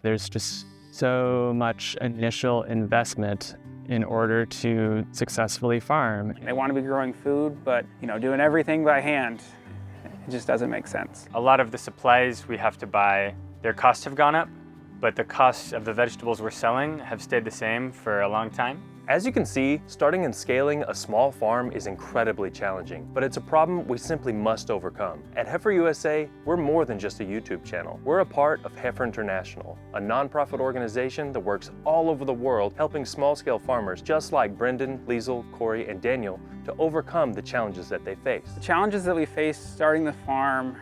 There's just so much initial investment in order to successfully farm. They want to be growing food, but doing everything by hand, it just doesn't make sense. A lot of the supplies we have to buy, their costs have gone up, but the costs of the vegetables we're selling have stayed the same for a long time. As you can see, starting and scaling a small farm is incredibly challenging, but it's a problem we simply must overcome. At Heifer USA, we're more than just a YouTube channel. We're a part of Heifer International, a nonprofit organization that works all over the world helping small-scale farmers just like Brendan, Liesl, Corey, and Daniel to overcome the challenges that they face. The challenges that we faced starting the farm,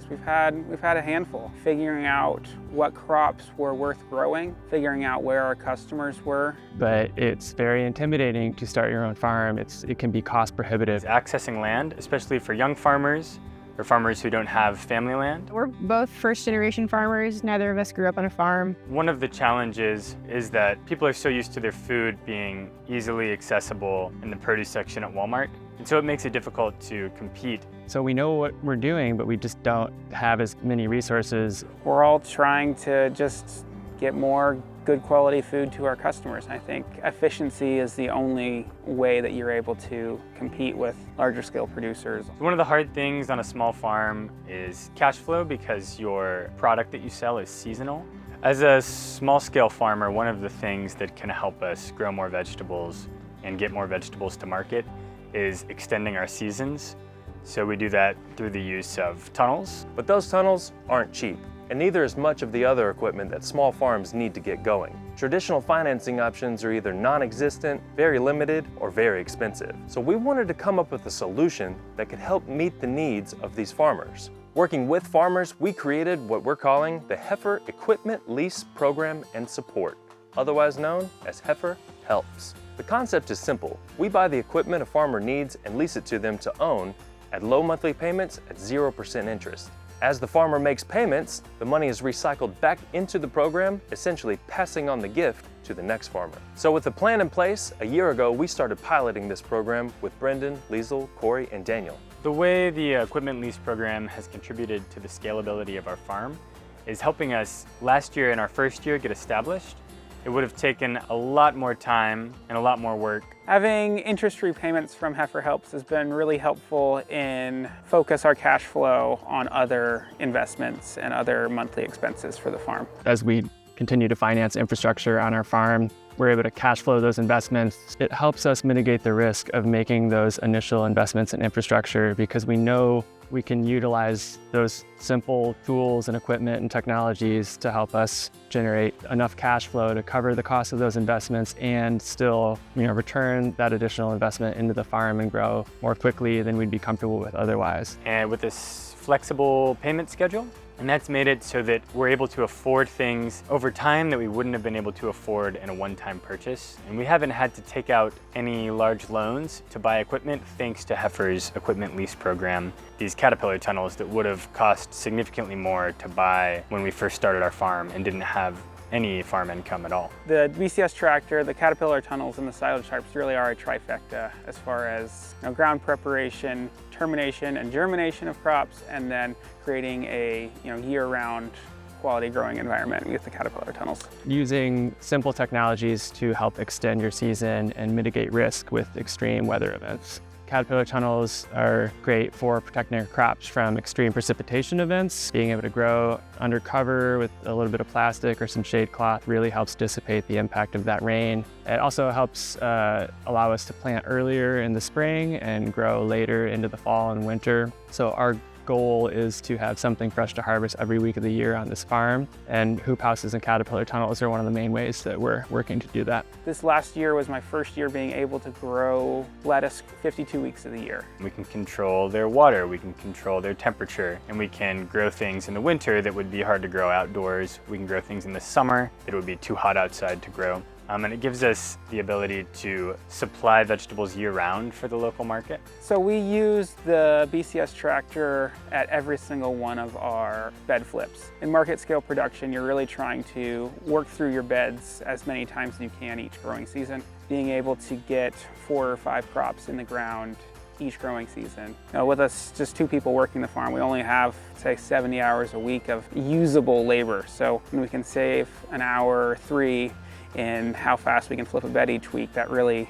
we've had a handful. Figuring out what crops were worth growing, figuring out where our customers were. But it's very intimidating to start your own farm. It can be cost prohibitive. Accessing land, especially for young farmers or farmers who don't have family land. We're both first-generation farmers. Neither of us grew up on a farm. One of the challenges is that people are so used to their food being easily accessible in the produce section at Walmart. And so it makes it difficult to compete. So we know what we're doing, but we just don't have as many resources. We're all trying to just get more good quality food to our customers. I think efficiency is the only way that you're able to compete with larger scale producers. One of the hard things on a small farm is cash flow because your product that you sell is seasonal. As a small scale farmer, one of the things that can help us grow more vegetables and get more vegetables to market is extending our seasons. So we do that through the use of tunnels. But those tunnels aren't cheap, and neither is much of the other equipment that small farms need to get going. Traditional financing options are either non-existent, very limited, or very expensive. So we wanted to come up with a solution that could help meet the needs of these farmers. Working with farmers, we created what we're calling the Heifer Equipment Lease Program and Support, otherwise known as Heifer Helps. The concept is simple. We buy the equipment a farmer needs and lease it to them to own at low monthly payments at 0% interest. As the farmer makes payments, the money is recycled back into the program, essentially passing on the gift to the next farmer. So with the plan in place, a year ago, we started piloting this program with Brendan, Liesl, Corey, and Daniel. The way the equipment lease program has contributed to the scalability of our farm is helping us last year in our first year get established. It would have taken a lot more time and a lot more work. Having interest-free payments from Heifer Helps has been really helpful in focus our cash flow on other investments and other monthly expenses for the farm. As we continue to finance infrastructure on our farm, we're able to cash flow those investments. It helps us mitigate the risk of making those initial investments in infrastructure because we know we can utilize those simple tools and equipment and technologies to help us generate enough cash flow to cover the cost of those investments and still, return that additional investment into the farm and grow more quickly than we'd be comfortable with otherwise. And with this flexible payment schedule, and that's made it so that we're able to afford things over time that we wouldn't have been able to afford in a one-time purchase. And we haven't had to take out any large loans to buy equipment thanks to Heifer's equipment lease program. These Caterpillar tunnels that would have cost significantly more to buy when we first started our farm and didn't have any farm income at all. The BCS tractor, the Caterpillar tunnels, and the silage harps really are a trifecta as far as ground preparation, termination and germination of crops, and then creating a year-round quality growing environment with the Caterpillar tunnels. Using simple technologies to help extend your season and mitigate risk with extreme weather events. Caterpillar tunnels are great for protecting your crops from extreme precipitation events. Being able to grow under cover with a little bit of plastic or some shade cloth really helps dissipate the impact of that rain. It also helps allow us to plant earlier in the spring and grow later into the fall and winter. So our goal is to have something fresh to harvest every week of the year on this farm, and hoop houses and Caterpillar tunnels are one of the main ways that we're working to do that. This last year was my first year being able to grow lettuce 52 weeks of the year. We can control their water, we can control their temperature, and we can grow things in the winter that would be hard to grow outdoors. We can grow things in the summer that would be too hot outside to grow. And it gives us the ability to supply vegetables year-round for the local market. So we use the BCS tractor at every single one of our bed flips. In market scale production, you're really trying to work through your beds as many times as you can each growing season. Being able to get 4 or 5 crops in the ground each growing season. With us just 2 people working the farm, we only have, say, 70 hours a week of usable labor. So we can save an hour or 3 in how fast we can flip a bed each week. That really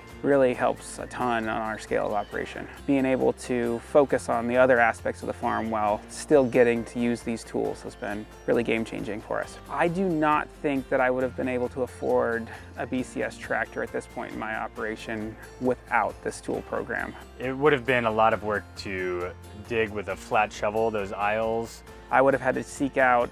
helps a ton on our scale of operation. Being able to focus on the other aspects of the farm while still getting to use these tools has been really game-changing for us. I do not think that I would have been able to afford a BCS tractor at this point in my operation without this tool program. It would have been a lot of work to dig with a flat shovel those aisles. I would have had to seek out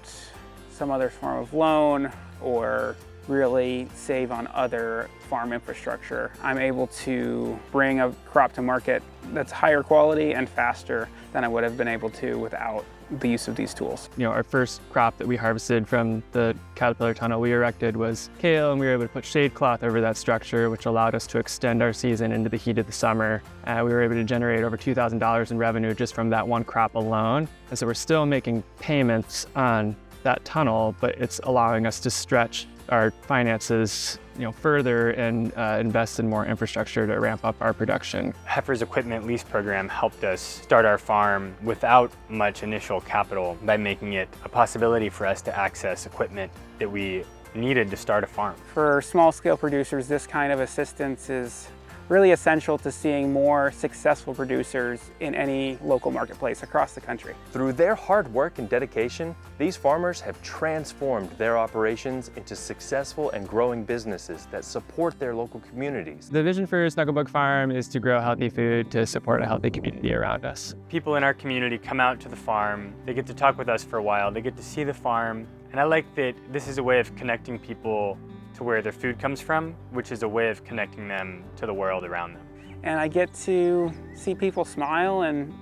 some other form of loan or really save on other farm infrastructure. I'm able to bring a crop to market that's higher quality and faster than I would have been able to without the use of these tools. Our first crop that we harvested from the caterpillar tunnel we erected was kale, and we were able to put shade cloth over that structure, which allowed us to extend our season into the heat of the summer. We were able to generate over $2,000 in revenue just from that one crop alone. And so we're still making payments on that tunnel, but it's allowing us to stretch our finances further and invest in more infrastructure to ramp up our production. Heifer's equipment lease program helped us start our farm without much initial capital by making it a possibility for us to access equipment that we needed to start a farm. For small-scale producers, this kind of assistance is really essential to seeing more successful producers in any local marketplace across the country. Through their hard work and dedication, these farmers have transformed their operations into successful and growing businesses that support their local communities. The vision for Snugglebug Farm is to grow healthy food to support a healthy community around us. People in our community come out to the farm, they get to talk with us for a while, they get to see the farm, and I like that this is a way of connecting people to where their food comes from, which is a way of connecting them to the world around them. And I get to see people smile and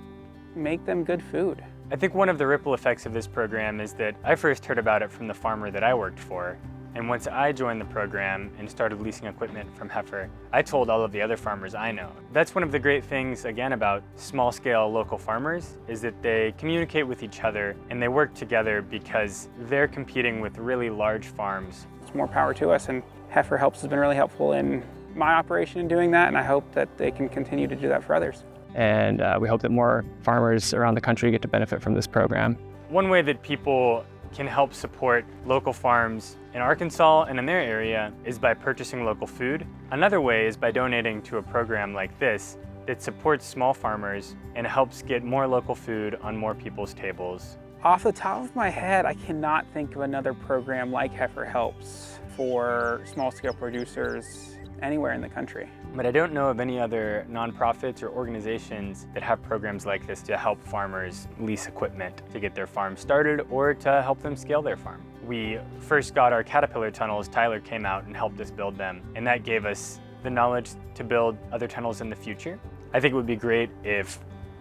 make them good food. I think one of the ripple effects of this program is that I first heard about it from the farmer that I worked for. And once I joined the program and started leasing equipment from Heifer, I told all of the other farmers I know. That's one of the great things, again, about small-scale local farmers, is that they communicate with each other and they work together because they're competing with really large farms. It's more power to us, and Heifer Helps has been really helpful in my operation in doing that, and I hope that they can continue to do that for others. And we hope that more farmers around the country get to benefit from this program. One way that people can help support local farms in Arkansas and in their area is by purchasing local food. Another way is by donating to a program like this that supports small farmers and helps get more local food on more people's tables. Off the top of my head, I cannot think of another program like Heifer Helps for small-scale producers anywhere in the country. But I don't know of any other nonprofits or organizations that have programs like this to help farmers lease equipment to get their farm started or to help them scale their farm. We first got our caterpillar tunnels. Tyler came out and helped us build them, and that gave us the knowledge to build other tunnels in the future. I think it would be great if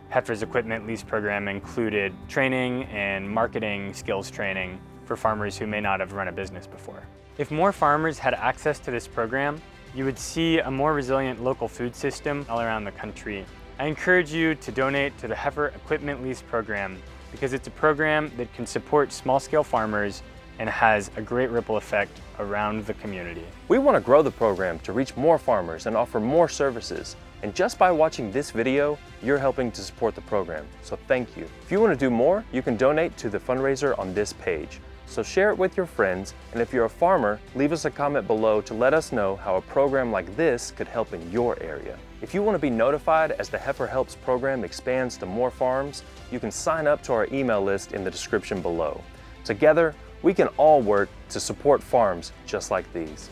Heifer's equipment lease program included training and marketing skills training for farmers who may not have run a business before. If more farmers had access to this program, you would see a more resilient local food system all around the country. I encourage you to donate to the Heifer Equipment Lease program because it's a program that can support small-scale farmers and has a great ripple effect around the community. We want to grow the program to reach more farmers and offer more services. And just by watching this video, you're helping to support the program, so thank you. If you want to do more, you can donate to the fundraiser on this page. So share it with your friends, and if you're a farmer, leave us a comment below to let us know how a program like this could help in your area. If you want to be notified as the Heifer Helps program expands to more farms, you can sign up to our email list in the description below. Together, we can all work to support farms just like these.